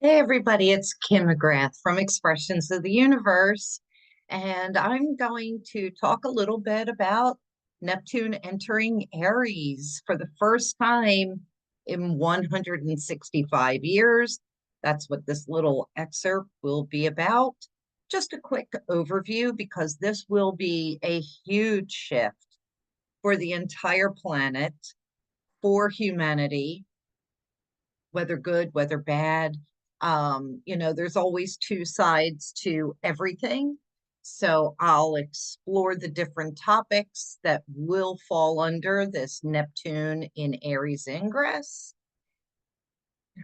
Hey everybody, it's Kim McGrath from Expressions of the Universe, and I'm going to talk a little bit about Neptune entering Aries for the first time in 165 years. That's what this little excerpt will be about. Just a quick overview because this will be a huge shift for the entire planet, for humanity, whether good, whether bad. There's always two sides to everything. So I'll explore the different topics that will fall under this Neptune in Aries ingress.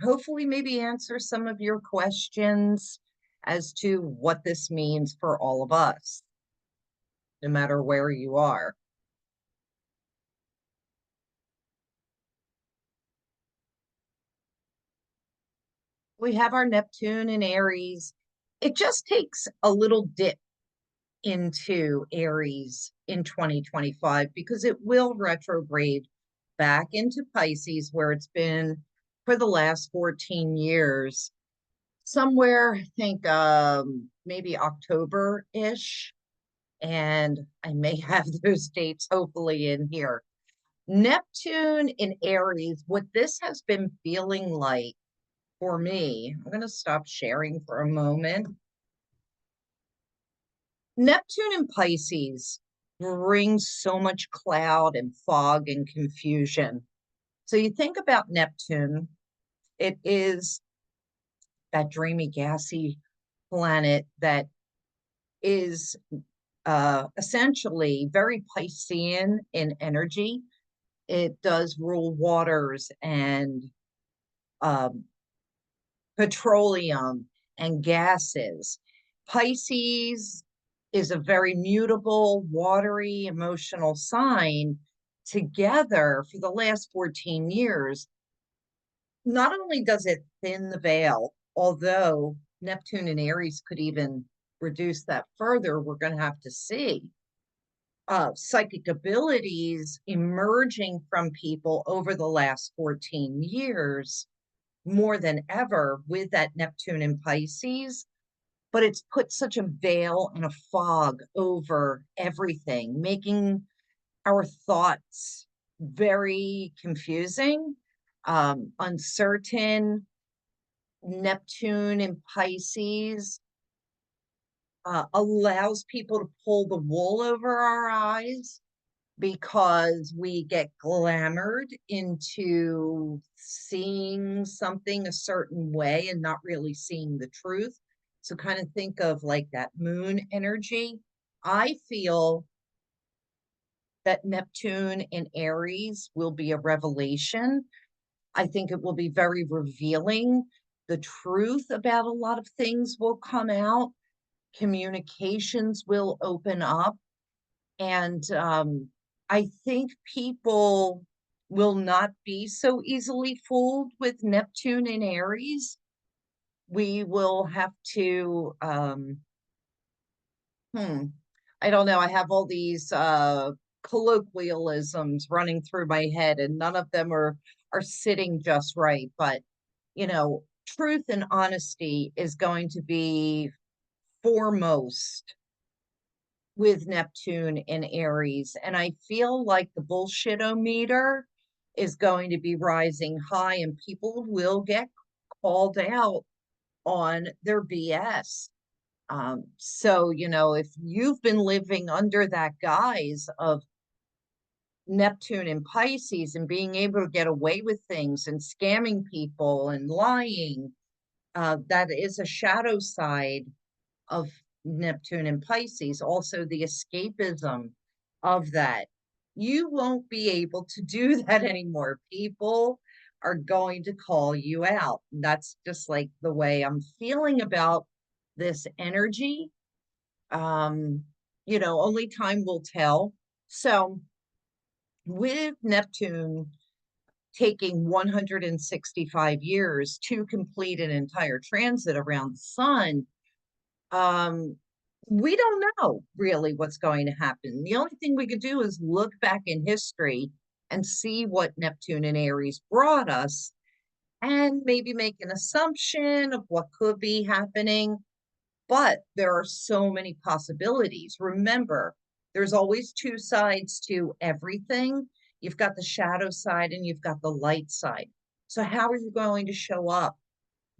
Hopefully, maybe answer some of your questions as to what this means for all of us, no matter where you are. We have our Neptune in Aries. It just takes a little dip into Aries in 2025 because it will retrograde back into Pisces where it's been for the last 14 years. Somewhere, I think maybe October-ish, and I may have those dates hopefully in here. Neptune in Aries, what this has been feeling like for me, I'm going to stop sharing for a moment. Neptune in Pisces brings so much cloud and fog and confusion. So you think about Neptune, it is that dreamy, gassy planet that is essentially very Piscean in energy. It does rule waters and um, petroleum and gases. Pisces is a very mutable, watery, emotional sign. Together for the last 14 years, not only does it thin the veil, although Neptune and Aries could even reduce that further, we're going to have to see. Psychic abilities emerging from people over the last 14 years more than ever with that Neptune in Pisces, but it's put such a veil and a fog over everything, making our thoughts very confusing, uncertain. Neptune in Pisces allows people to pull the wool over our eyes because we get glamored into seeing something a certain way and not really seeing the truth. So, kind of think of like that moon energy. I feel that Neptune in Aries will be a revelation. I think it will be very revealing. The truth about a lot of things will come out, communications will open up. And I think people will not be so easily fooled with Neptune in Aries. We will have to, I don't know. I have all these colloquialisms running through my head, and none of them are sitting just right. But truth and honesty is going to be foremost with Neptune in Aries. And I feel like the bullshit-o-meter is going to be rising high, and people will get called out on their BS. So, if you've been living under that guise of Neptune and Pisces and being able to get away with things and scamming people and lying, that is a shadow side of Neptune and Pisces, also the escapism of that. You won't be able to do that anymore. People are going to call you out. That's just like the way I'm feeling about this energy. Only time will tell. So, with Neptune taking 165 years to complete an entire transit around the sun, um, we don't know really what's going to happen. The only thing we could do is look back in history and see what Neptune and Aries brought us. and maybe make an assumption of what could be happening. But there are so many possibilities. Remember, there's always two sides to everything. You've got the shadow side and you've got the light side. So, how are you going to show up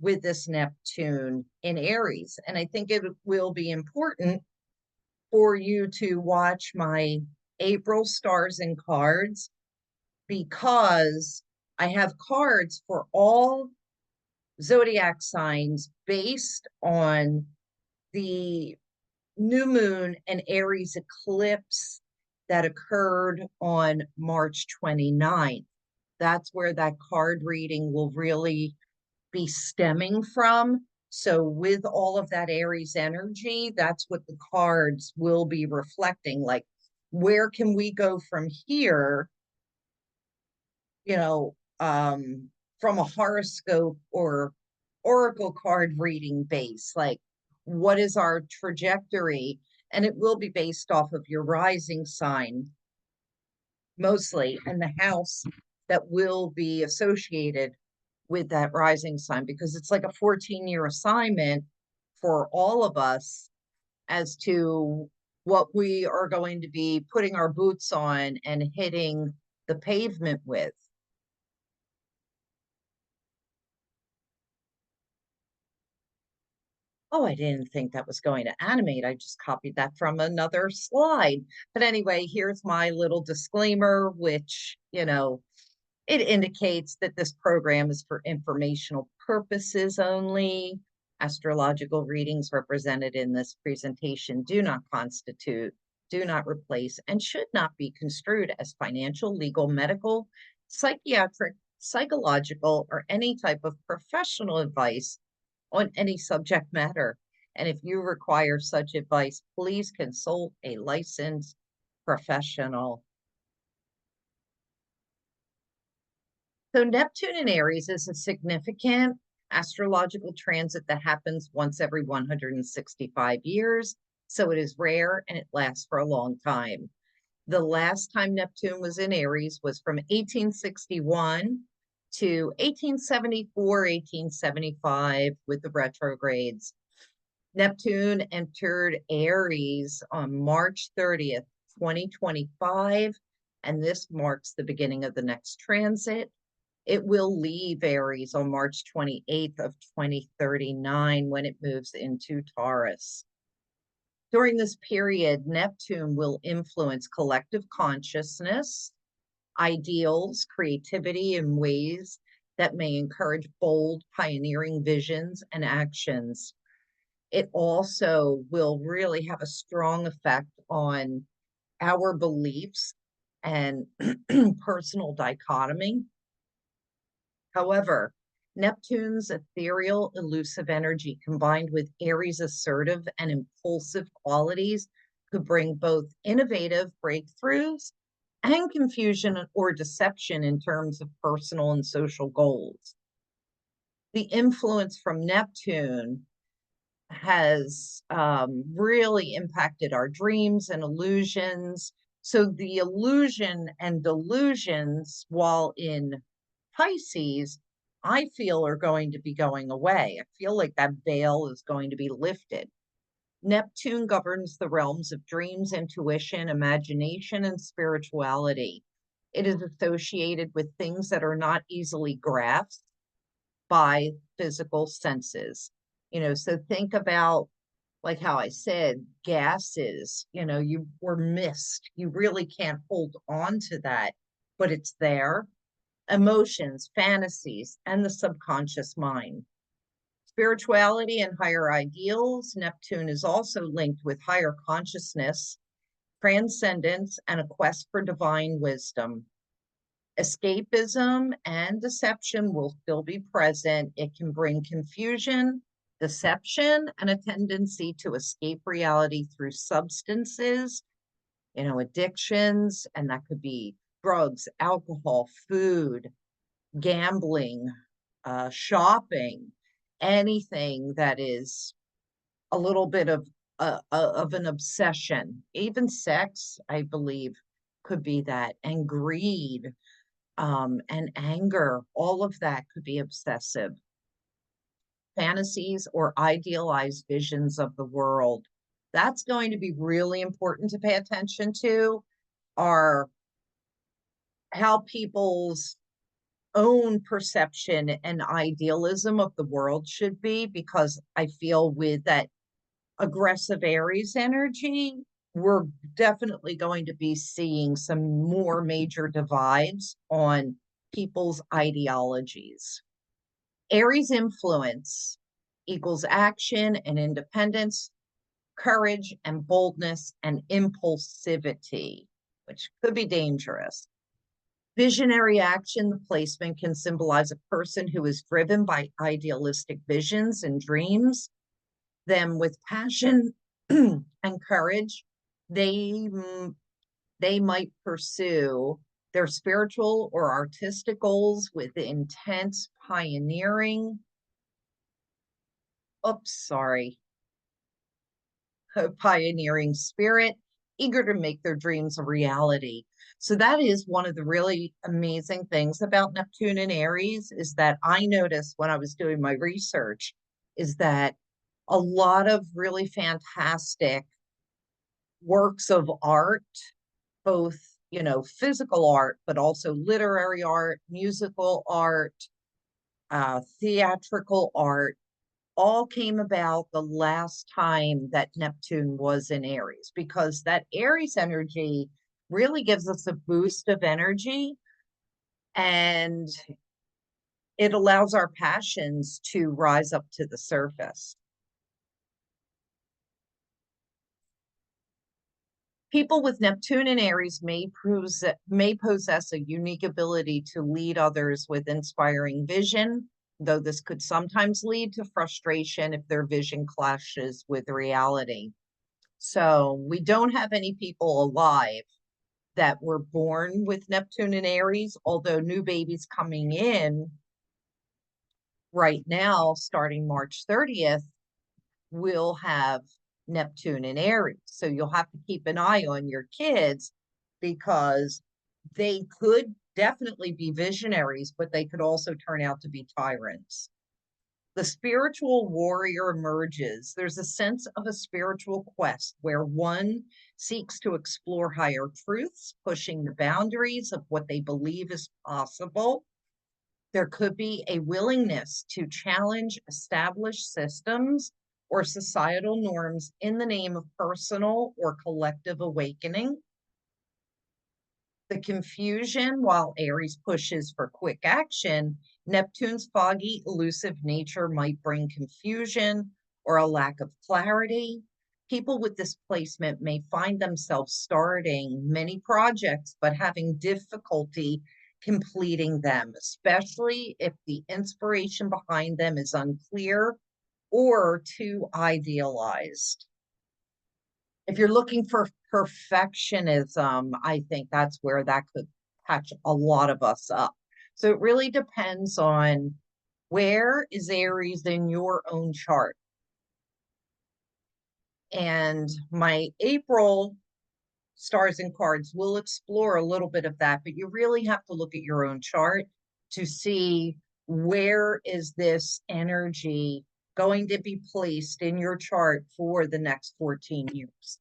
with this Neptune in Aries? And I think it will be important for you to watch my April stars and cards, because I have cards for all zodiac signs based on the new moon and Aries eclipse that occurred on March 29th. That's where that card reading will really be stemming from. So, with all of that Aries energy, that's what the cards will be reflecting. Like, where can we go from here? You know, from a horoscope or oracle card reading base, like what is our trajectory? And it will be based off of your rising sign mostly, and the house that will be associated with that rising sign, because it's like a 14-year assignment for all of us as to what we are going to be putting our boots on and hitting the pavement with. Oh, I didn't think that was going to animate. I just copied that from another slide. But anyway, here's my little disclaimer, which, it indicates that this program is for informational purposes only. Astrological readings represented in this presentation do not constitute, do not replace, and should not be construed as financial, legal, medical, psychiatric, psychological, or any type of professional advice on any subject matter. And if you require such advice, please consult a licensed professional. So, Neptune in Aries is a significant astrological transit that happens once every 165 years. So, it is rare and it lasts for a long time. The last time Neptune was in Aries was from 1861 to 1874, 1875 with the retrogrades. Neptune entered Aries on March 30th, 2025, and this marks the beginning of the next transit. It will leave Aries on March 28th of 2039 when it moves into Taurus. During this period, Neptune will influence collective consciousness, ideals, creativity in ways that may encourage bold, pioneering visions and actions. It also will really have a strong effect on our beliefs and personal dichotomy. However, Neptune's ethereal, elusive energy combined with Aries' assertive and impulsive qualities could bring both innovative breakthroughs and confusion or deception in terms of personal and social goals. The influence from Neptune has really impacted our dreams and illusions. So the illusion and delusions, while in Pisces, I feel are going to be going away. I feel like that veil is going to be lifted. Neptune governs the realms of dreams, intuition, imagination, and spirituality. It is associated with things that are not easily grasped by physical senses. So think about, like how I said, gases, you were mist. You really can't hold on to that, but it's there. Emotions, fantasies, and the subconscious mind. Spirituality and higher ideals. Neptune is also linked with higher consciousness, transcendence, and a quest for divine wisdom. Escapism and deception will still be present. It can bring confusion, deception, and a tendency to escape reality through substances, addictions, and that could be drugs, alcohol, food, gambling, shopping, anything that is a little bit of an obsession. Even sex, I believe, could be that, and greed. and anger. All of that could be obsessive. Fantasies or idealized visions of the world. That's going to be really important to pay attention to, are how people's own perception and idealism of the world should be, because I feel with that aggressive Aries energy, we're definitely going to be seeing some more major divides on people's ideologies. Aries influence equals action and independence, courage and boldness and impulsivity, which could be dangerous. Visionary action, the placement can symbolize a person who is driven by idealistic visions and dreams. Them with passion and courage, they they might pursue their spiritual or artistic goals with intense pioneering. Oops, sorry. Pioneering spirit, eager to make their dreams a reality. So that is one of the really amazing things about Neptune and Aries, is that I noticed when I was doing my research is that a lot of really fantastic works of art, both, physical art, but also literary art, musical art, theatrical art, all came about the last time that Neptune was in Aries, because that Aries energy really gives us a boost of energy, and it allows our passions to rise up to the surface. People with Neptune and Aries may possess a unique ability to lead others with inspiring vision, though this could sometimes lead to frustration if their vision clashes with reality. So we don't have any people alive that were born with Neptune and Aries, although new babies coming in right now, starting March 30th, will have Neptune and Aries. So you'll have to keep an eye on your kids, because they could definitely be visionaries, but they could also turn out to be tyrants. The spiritual warrior emerges. There's a sense of a spiritual quest where one seeks to explore higher truths, pushing the boundaries of what they believe is possible. There could be a willingness to challenge established systems or societal norms in the name of personal or collective awakening. The confusion, while Aries pushes for quick action, Neptune's foggy, elusive nature might bring confusion or a lack of clarity. People with this placement may find themselves starting many projects, but having difficulty completing them, especially if the inspiration behind them is unclear or too idealized. If you're looking for perfectionism, I think that's where that could catch a lot of us up. So it really depends on where is Aries in your own chart. And my April stars and cards will explore a little bit of that, but you really have to look at your own chart to see where is this energy going to be placed in your chart for the next 14 years.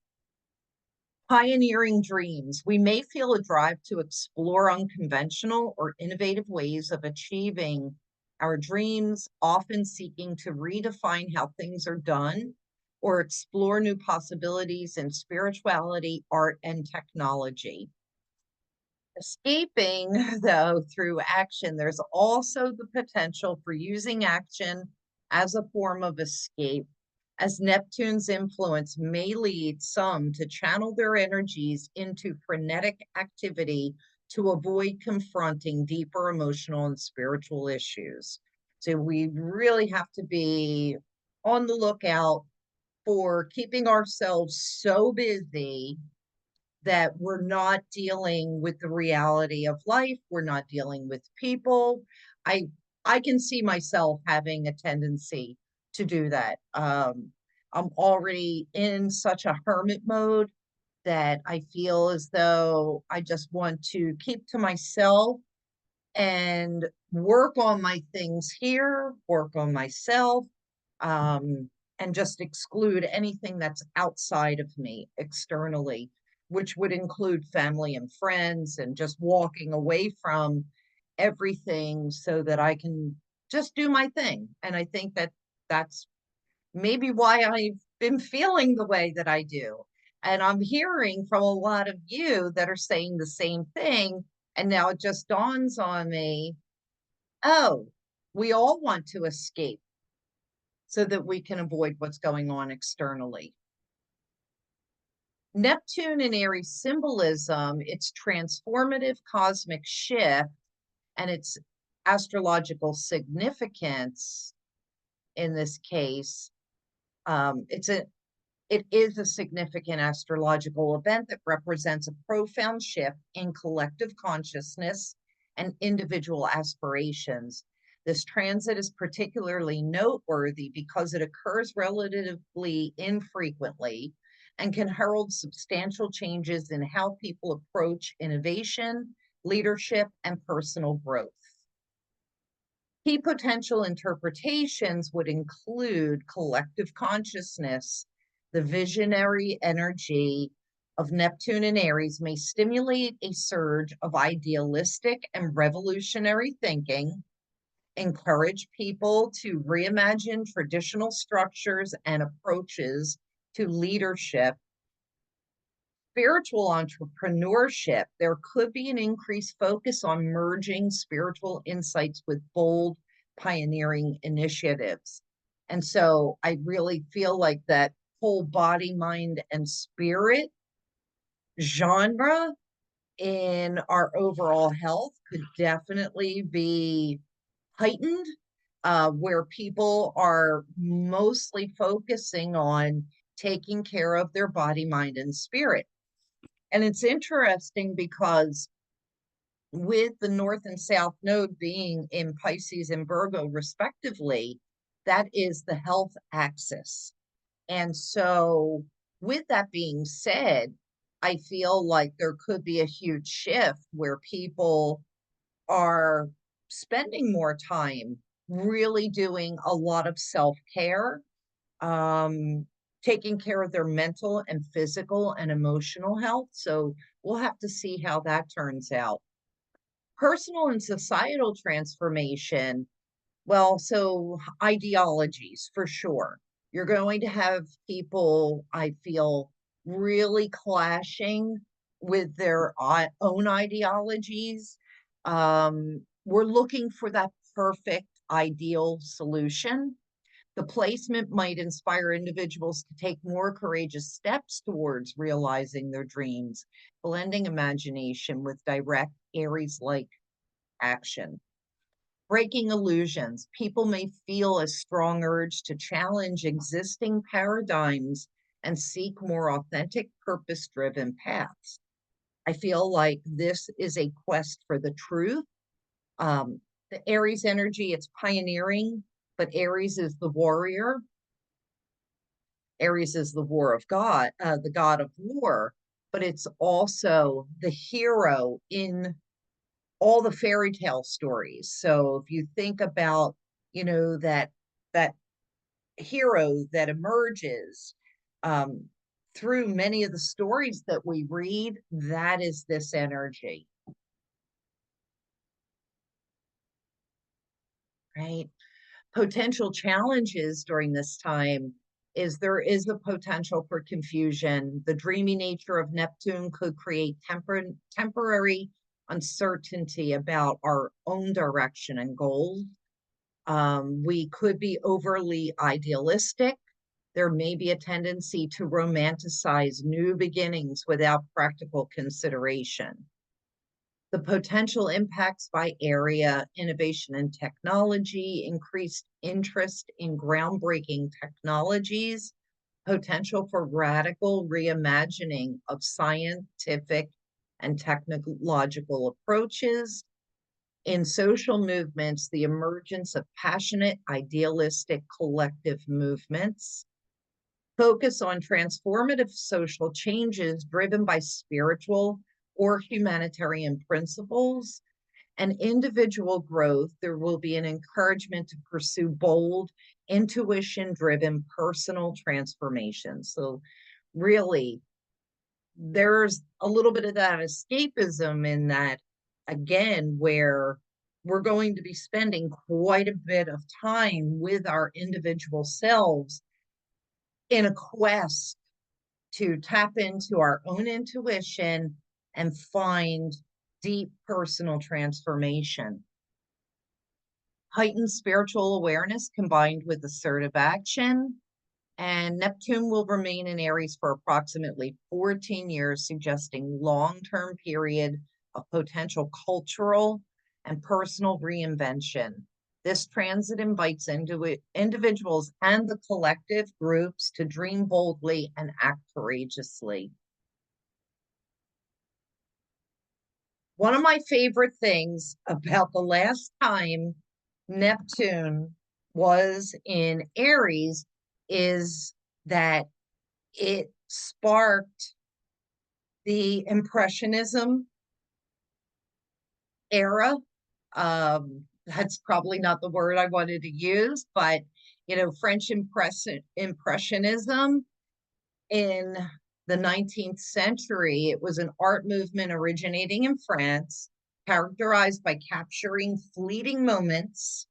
Pioneering dreams. We may feel a drive to explore unconventional or innovative ways of achieving our dreams, often seeking to redefine how things are done or explore new possibilities in spirituality, art, and technology. Escaping, though, through action, there's also the potential for using action as a form of escape, as Neptune's influence may lead some to channel their energies into frenetic activity to avoid confronting deeper emotional and spiritual issues. So we really have to be on the lookout for keeping ourselves so busy that we're not dealing with the reality of life, we're not dealing with people. I can see myself having a tendency to do that. I'm already in such a hermit mode that I feel as though I just want to keep to myself and work on my things here, work on myself, and just exclude anything that's outside of me externally, which would include family and friends, and just walking away from everything so that I can just do my thing. And I think that that's maybe why I've been feeling the way that I do. And I'm hearing from a lot of you that are saying the same thing. And now it just dawns on me, oh, we all want to escape so that we can avoid what's going on externally. Neptune and Aries symbolism, its transformative cosmic shift and its astrological significance in this case, it's a it is a significant astrological event that represents a profound shift in collective consciousness and individual aspirations. This transit is particularly noteworthy because it occurs relatively infrequently and can herald substantial changes in how people approach innovation, leadership, and personal growth. Key potential interpretations would include collective consciousness. The visionary energy of Neptune and Aries may stimulate a surge of idealistic and revolutionary thinking, encourage people to reimagine traditional structures and approaches to leadership. Spiritual entrepreneurship, there could be an increased focus on merging spiritual insights with bold pioneering initiatives. And so I really feel like that whole body, mind, and spirit genre in our overall health could definitely be heightened, where people are mostly focusing on taking care of their body, mind, and spirit. And it's interesting because with the North and South node being in Pisces and Virgo, respectively, that is the health axis. And so, with that being said, I feel like there could be a huge shift where people are spending more time really doing a lot of self care, um, taking care of their mental and physical and emotional health. So we'll have to see how that turns out. Personal and societal transformation. Well, so ideologies for sure. You're going to have people, I feel, really clashing with their own ideologies. We're looking for that perfect ideal solution. The placement might inspire individuals to take more courageous steps towards realizing their dreams, blending imagination with direct Aries-like action. Breaking illusions. People may feel a strong urge to challenge existing paradigms and seek more authentic, purpose-driven paths. I feel like this is a quest for the truth. The Aries energy, it's pioneering, but Aries is the warrior. Aries is the war of God, the god of war, but it's also the hero in all the fairy tale stories. So if you think about, that hero that emerges um, through many of the stories that we read, that is this energy, right? Potential challenges during this time is there is a potential for confusion. The dreamy nature of Neptune could create temporary uncertainty about our own direction and goals. We could be overly idealistic. There may be a tendency to romanticize new beginnings without practical consideration. The potential impacts by area, innovation and technology, increased interest in groundbreaking technologies, potential for radical reimagining of scientific and technological approaches. In social movements, the emergence of passionate, idealistic collective movements, focus on transformative social changes driven by spiritual or humanitarian principles, and individual growth. There will be an encouragement to pursue bold, intuition-driven personal transformation. So really, there's a little bit of that escapism in that, again, where we're going to be spending quite a bit of time with our individual selves in a quest to tap into our own intuition and find deep personal transformation. Heightened spiritual awareness combined with assertive action. And Neptune will remain in Aries for approximately 14 years, suggesting long-term period of potential cultural and personal reinvention. This transit invites individuals and the collective groups to dream boldly and act courageously. One of my favorite things about the last time Neptune was in Aries is that it sparked the Impressionism era. That's probably not the word I wanted to use, but French Impressionism in the 19th century. It was an art movement originating in France, characterized by capturing fleeting moments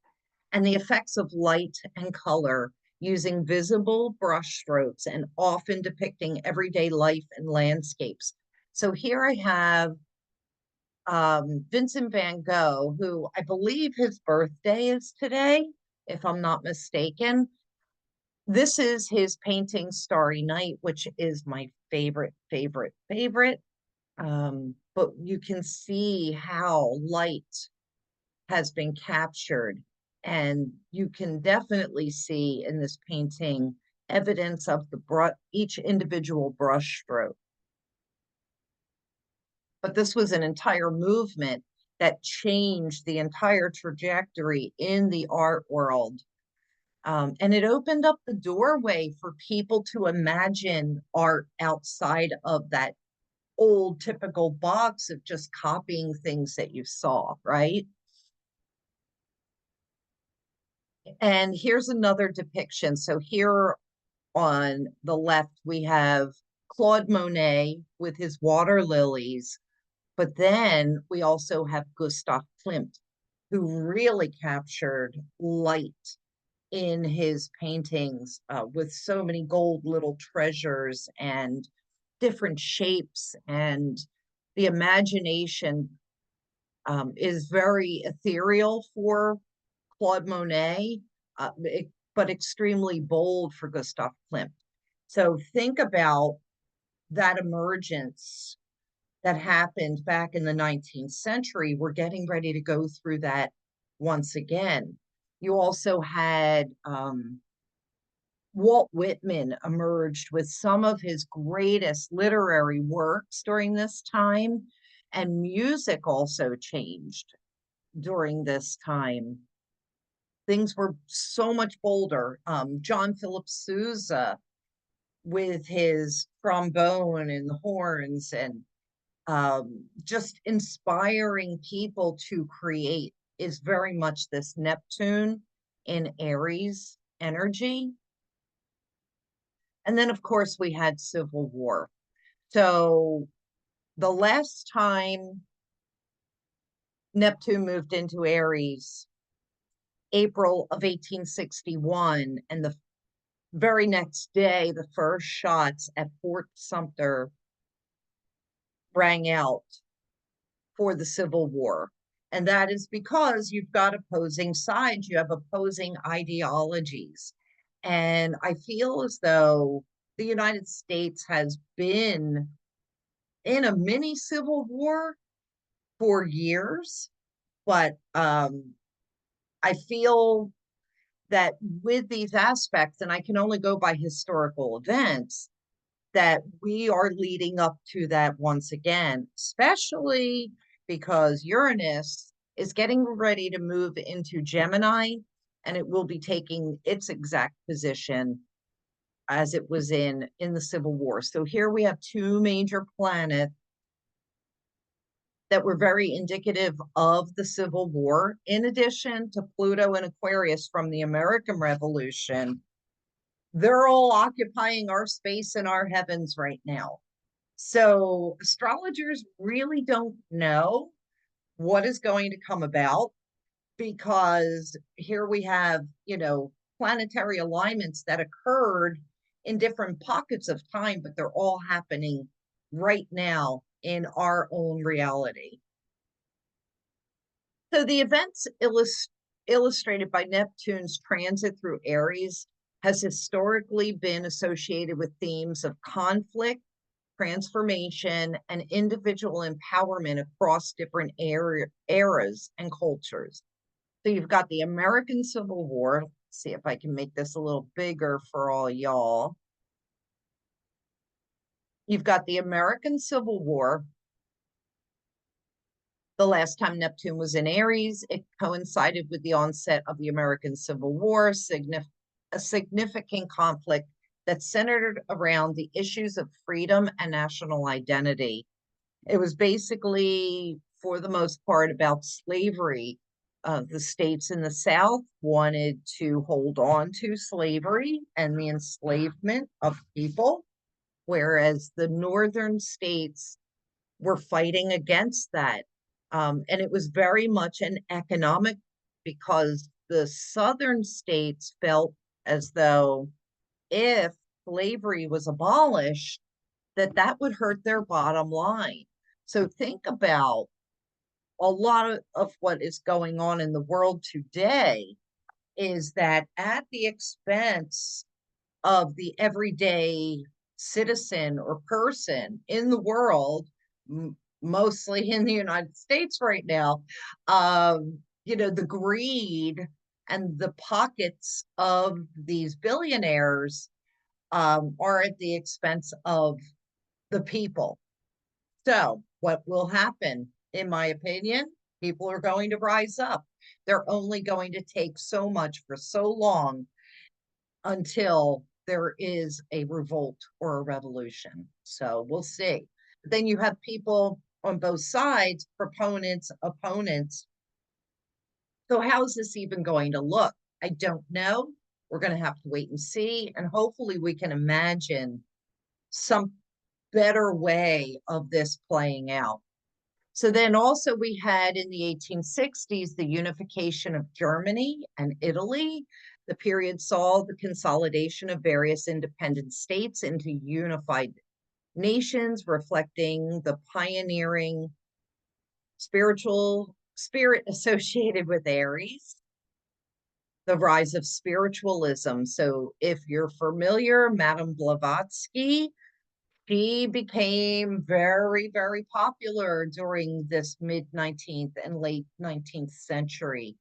and the effects of light and color using visible brushstrokes and often depicting everyday life and landscapes. So here I have Vincent van Gogh, who I believe his birthday is today, if I'm not mistaken. This is his painting Starry Night, which is my favorite. But you can see how light has been captured. And you can definitely see in this painting evidence of each individual brush stroke. But this was an entire movement that changed the entire trajectory in the art world. And it opened up the doorway for people to imagine art outside of that old typical box of just copying things that you saw, right? And here's another depiction. So here on the left, we have Claude Monet with his water lilies, but then we also have Gustav Klimt, who really captured light in his paintings with so many gold little treasures and different shapes, and the imagination is very ethereal for Claude Monet, but extremely bold for Gustav Klimt. So think about that emergence that happened back in the 19th century. We're getting ready to go through that once again. You also had Walt Whitman emerged with some of his greatest literary works during this time, and music also changed during this time. Things were so much bolder. John Philip Sousa with his trombone and the horns, and just inspiring people to create, is very much this Neptune in Aries energy. And then, of course, we had Civil War. So the last time Neptune moved into Aries, April of 1861, and the very next day, the first shots at Fort Sumter rang out for the Civil War. And that is because you've got opposing sides, you have opposing ideologies. And I feel as though the United States has been in a mini civil war for years, but I feel that with these aspects, and I can only go by historical events, that we are leading up to that once again, especially because Uranus is getting ready to move into Gemini, and it will be taking its exact position as it was in the Civil War. So here we have two major planets that were very indicative of the Civil War, in addition to Pluto and Aquarius from the American Revolution. They're all occupying our space in our heavens right now. So astrologers really don't know what is going to come about, because here we have, planetary alignments that occurred in different pockets of time, but they're all happening right now in our own reality. So the events illustrated by Neptune's transit through Aries has historically been associated with themes of conflict, transformation, and individual empowerment across different eras and cultures. So you've got the American Civil War. Let's see if I can make this a little bigger for all y'all. You've got the American Civil War. The last time Neptune was in Aries, it coincided with the onset of the American Civil War, a significant conflict that centered around the issues of freedom and national identity. It was basically, for the most part, about slavery. The states in the South wanted to hold on to slavery and the enslavement of people, whereas the northern states were fighting against that. And it was very much an economic, because the southern states felt as though if slavery was abolished, that would hurt their bottom line. So think about a lot of what is going on in the world today is that at the expense of the everyday citizen or person in the world, mostly in the United States right now, the greed and the pockets of these billionaires are at the expense of the people. So what will happen, in my opinion? People are going to rise up. They're only going to take so much for so long until there is a revolt or a revolution. So we'll see. But then you have people on both sides, proponents, opponents. So how's this even going to look? I don't know. We're going to have to wait and see. And hopefully we can imagine some better way of this playing out. So then also we had in the 1860s, the unification of Germany and Italy. The period saw the consolidation of various independent states into unified nations, reflecting the pioneering spiritual spirit associated with Aries. The rise of spiritualism. So if you're familiar, Madame Blavatsky, she became very, very popular during this mid-19th and late 19th century.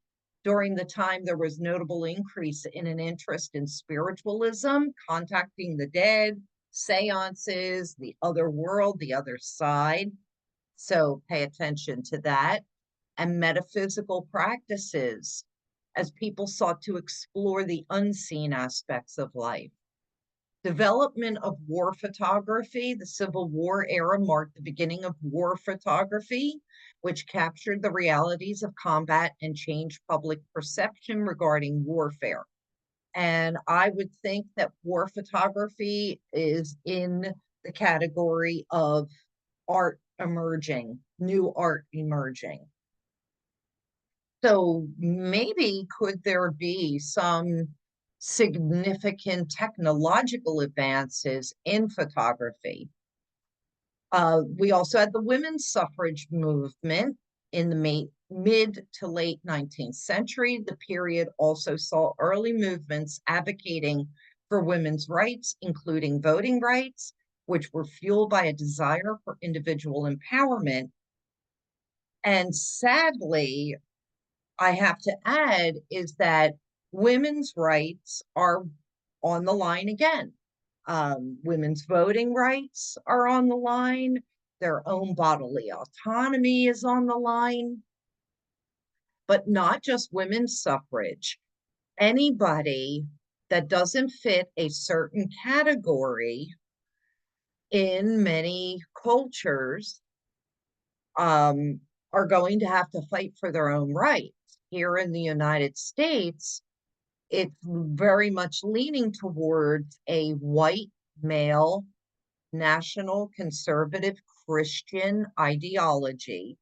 During the time, there was notable increase in an interest in spiritualism, contacting the dead, seances, the other world, the other side. So pay attention to that. And metaphysical practices as people sought to explore the unseen aspects of life. Development of war photography. The Civil War era marked the beginning of war photography, which captured the realities of combat and changed public perception regarding warfare. And I would think that war photography is in the category of art emerging, new art emerging. So maybe could there be some significant technological advances in photography? We also had the women's suffrage movement in the mid to late 19th century. The period also saw early movements advocating for women's rights, including voting rights, which were fueled by a desire for individual empowerment. And sadly, I have to add is that women's rights are on the line again. Women's voting rights are on the line. Their own bodily autonomy is on the line. But not just women's suffrage. Anybody that doesn't fit a certain category in many cultures um, are going to have to fight for their own rights. Here in the United States, it's very much leaning towards a white male national conservative Christian ideology.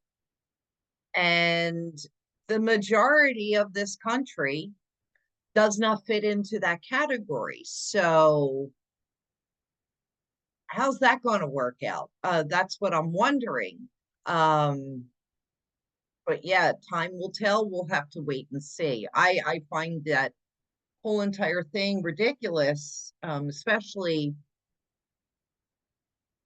And the majority of this country does not fit into that category. So, how's that going to work out? That's what I'm wondering. Um, but yeah, time will tell. We'll have to wait and see. I find that whole entire thing ridiculous, especially,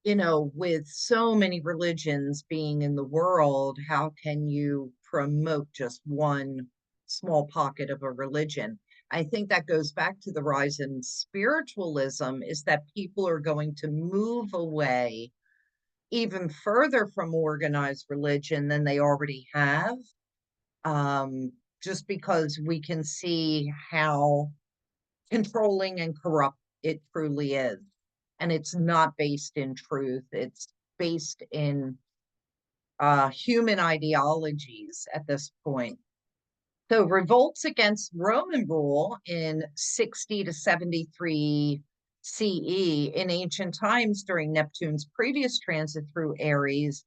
with so many religions being in the world. How can you promote just one small pocket of a religion? I think that goes back to the rise in spiritualism, is that people are going to move away even further from organized religion than they already have, um, just because we can see how controlling and corrupt it truly is. And it's not based in truth, it's based in human ideologies at this point. So, revolts against Roman rule in 60 to 73 CE in ancient times during Neptune's previous transit through Aries.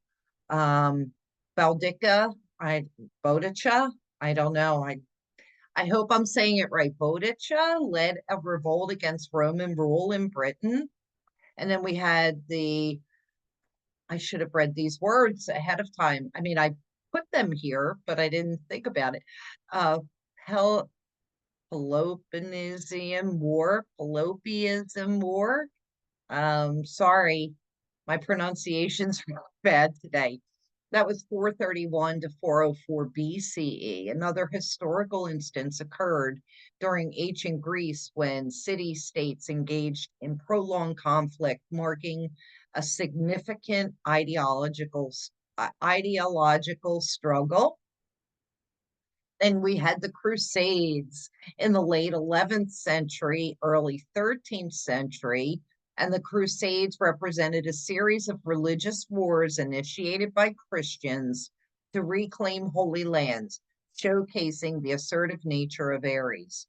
Um, Baldica, Bodica, I don't know. I hope I'm saying it right. Bodica led a revolt against Roman rule in Britain. And then we had I should have read these words ahead of time. I mean, I put them here, but I didn't think about it. Uh, Pel Peloponnesian War, Pelopianism War. Sorry, my pronunciation's bad today. That was 431 to 404 BCE. Another historical instance occurred during ancient Greece when city-states engaged in prolonged conflict, marking a significant ideological struggle. And we had the Crusades in the late 11th century, early 13th century. And the Crusades represented a series of religious wars initiated by Christians to reclaim holy lands, showcasing the assertive nature of Aries.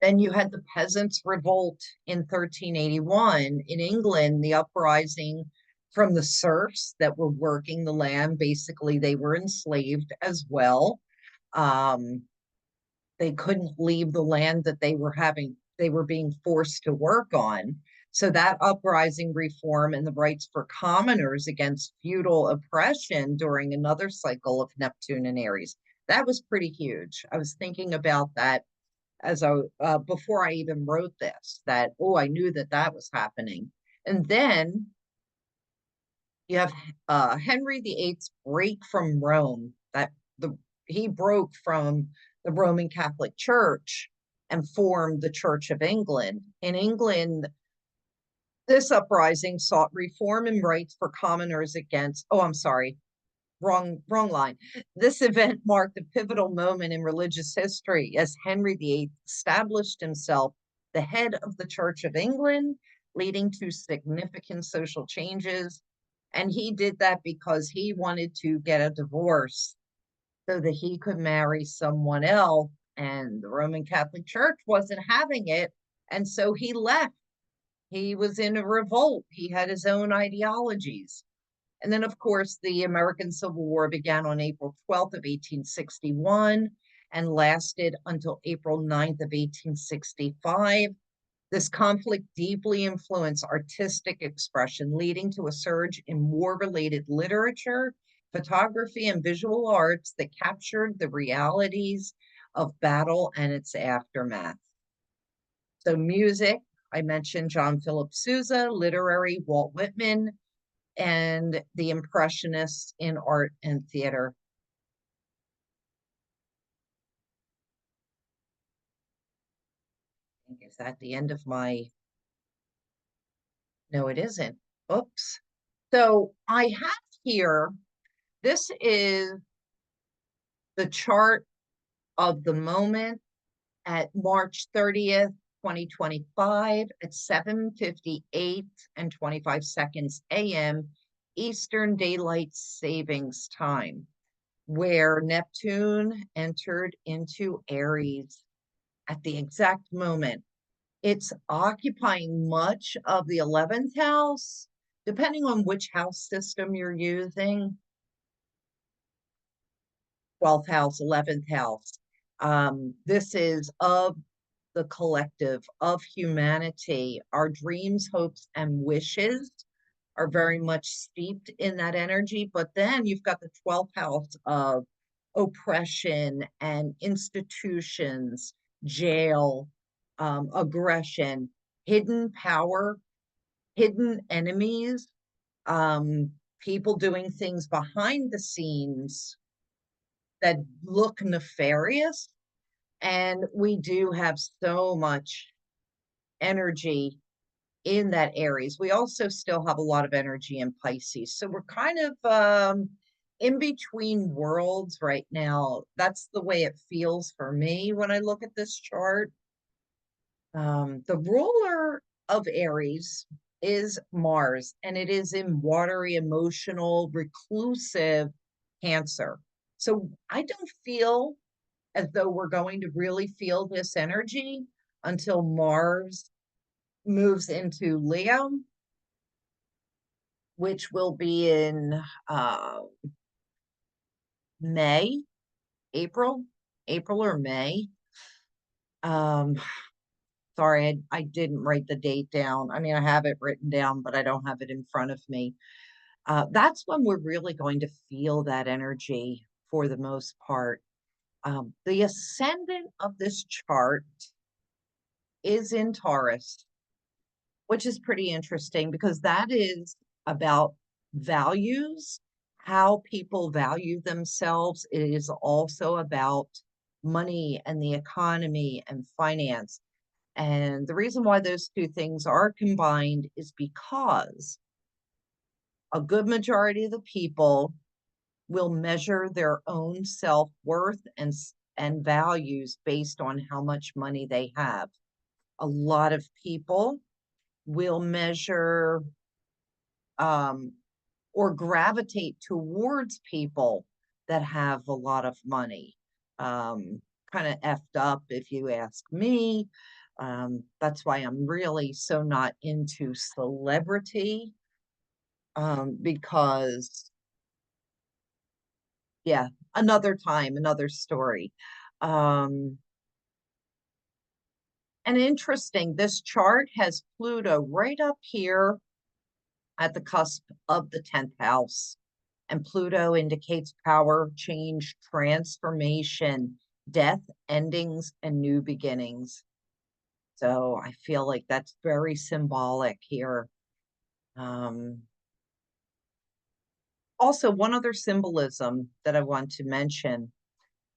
Then you had the Peasants' Revolt in 1381 in England, the uprising from the serfs that were working the land. Basically, they were enslaved as well. Um, they couldn't leave the land that they were being forced to work on. So that uprising reform and the rights for commoners against feudal oppression during another cycle of Neptune and Aries. That was pretty huge. I was thinking about that as before I even wrote this, that, oh, I knew that that was happening. And then you have Henry VIII's break from Rome, that the he broke from the Roman Catholic Church and formed the Church of England. In England, this uprising sought reform and rights for commoners against, oh, I'm sorry, wrong line. This event marked a pivotal moment in religious history as Henry VIII established himself the head of the Church of England, leading to significant social changes. And he did that because he wanted to get a divorce so that he could marry someone else. And the Roman Catholic Church wasn't having it. And so he left. He was in a revolt. He had his own ideologies. And then, of course, the American Civil War began on April 12th of 1861 and lasted until April 9th of 1865. This conflict deeply influenced artistic expression, leading to a surge in war-related literature, photography, and visual arts that captured the realities of battle and its aftermath. So music, I mentioned John Philip Sousa, literary, Walt Whitman, and the Impressionists in art and theater. Is that the end of my? No, it isn't. Oops. So I have here, this is the chart of the moment at March 30th, 2025 at 7:58 and 25 seconds a.m. Eastern Daylight Savings Time, where Neptune entered into Aries at the exact moment. It's occupying much of the 11th house, depending on which house system you're using. 12th house, 11th house. This is of the collective, of humanity. Our dreams, hopes, and wishes are very much steeped in that energy. But then you've got the 12th house of oppression and institutions, jail, aggression, hidden power, hidden enemies, um, people doing things behind the scenes that look nefarious. And we do have so much energy in that Aries. We also still have a lot of energy in Pisces. So we're kind of in between worlds right now. That's the way it feels for me when I look at this chart. The ruler of Aries is Mars, and it is in watery, emotional, reclusive Cancer. So I don't feel as though we're going to really feel this energy until Mars moves into Leo, which will be in May, April or May. Um, Sorry, I didn't write the date down. I mean, I have it written down, but I don't have it in front of me. That's when we're really going to feel that energy for the most part. The ascendant of this chart is in Taurus, which is pretty interesting because that is about values, how people value themselves. It is also about money and the economy and finance. And the reason why those two things are combined is because a good majority of the people will measure their own self-worth and values based on how much money they have. A lot of people will measure um, or gravitate towards people that have a lot of money. Kind of effed up, if you ask me. That's why I'm really so not into celebrity, because, yeah, another time, another story. Um, and interesting, this chart has Pluto right up here at the cusp of the 10th house. And Pluto indicates power, change, transformation, death, endings, and new beginnings. So I feel like that's very symbolic here. Um, Also, one other symbolism that I want to mention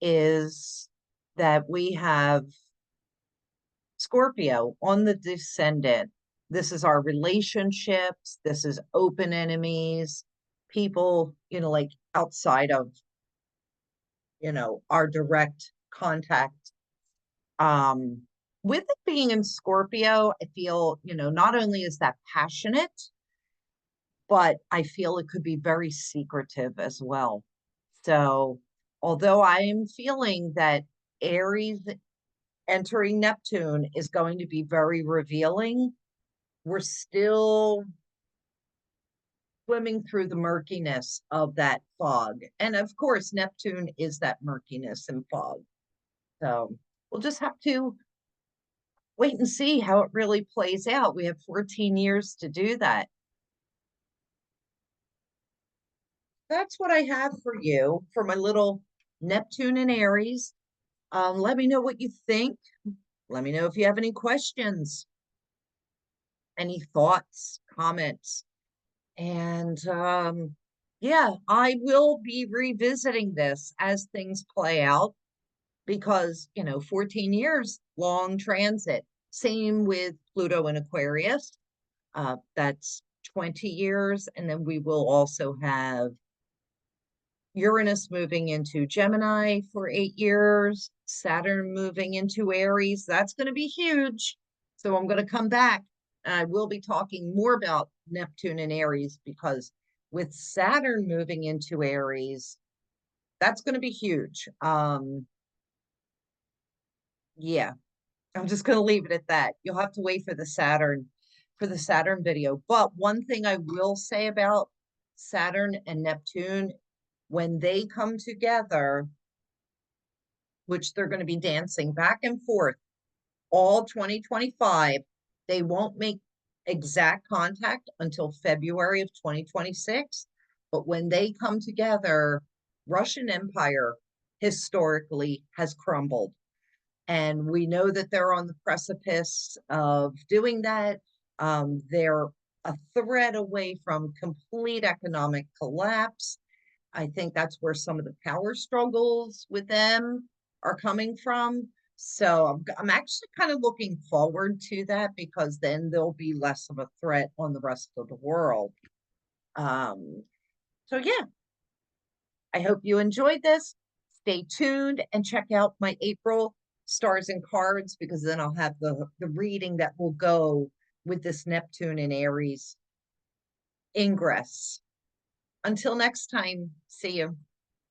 is that we have Scorpio on the descendant. This is our relationships. This is open enemies, people, like outside of, our direct contact. Um, with it being in Scorpio, I feel, not only is that passionate, but I feel it could be very secretive as well. So, although I'm feeling that Aries entering Neptune is going to be very revealing, we're still swimming through the murkiness of that fog. And of course, Neptune is that murkiness and fog. So we'll just have to wait and see how it really plays out. We have 14 years to do that. That's what I have for you for my little Neptune and Aries. Let me know what you think. Let me know if you have any questions, any thoughts, comments. And yeah, I will be revisiting this as things play out because, 14 years, long transit. Same with Pluto and Aquarius. That's 20 years. And then we will also have Uranus moving into Gemini for 8 years, Saturn moving into Aries. That's going to be huge. So I'm going to come back and I will be talking more about Neptune and Aries because with Saturn moving into Aries, that's going to be huge. Yeah, I'm just going to leave it at that. You'll have to wait for the Saturn video. But one thing I will say about Saturn and Neptune, when they come together, which they're going to be dancing back and forth all 2025, they won't make exact contact until February of 2026. But when they come together, Russian Empire historically has crumbled. And we know that they're on the precipice of doing that. They're a thread away from complete economic collapse. I think that's where some of the power struggles with them are coming from. So I'm actually kind of looking forward to that because then there'll be less of a threat on the rest of the world. Um, so yeah, I hope you enjoyed this. Stay tuned and check out my April stars and cards because then I'll have the reading that will go with this Neptune and Aries ingress. Until next time, see you.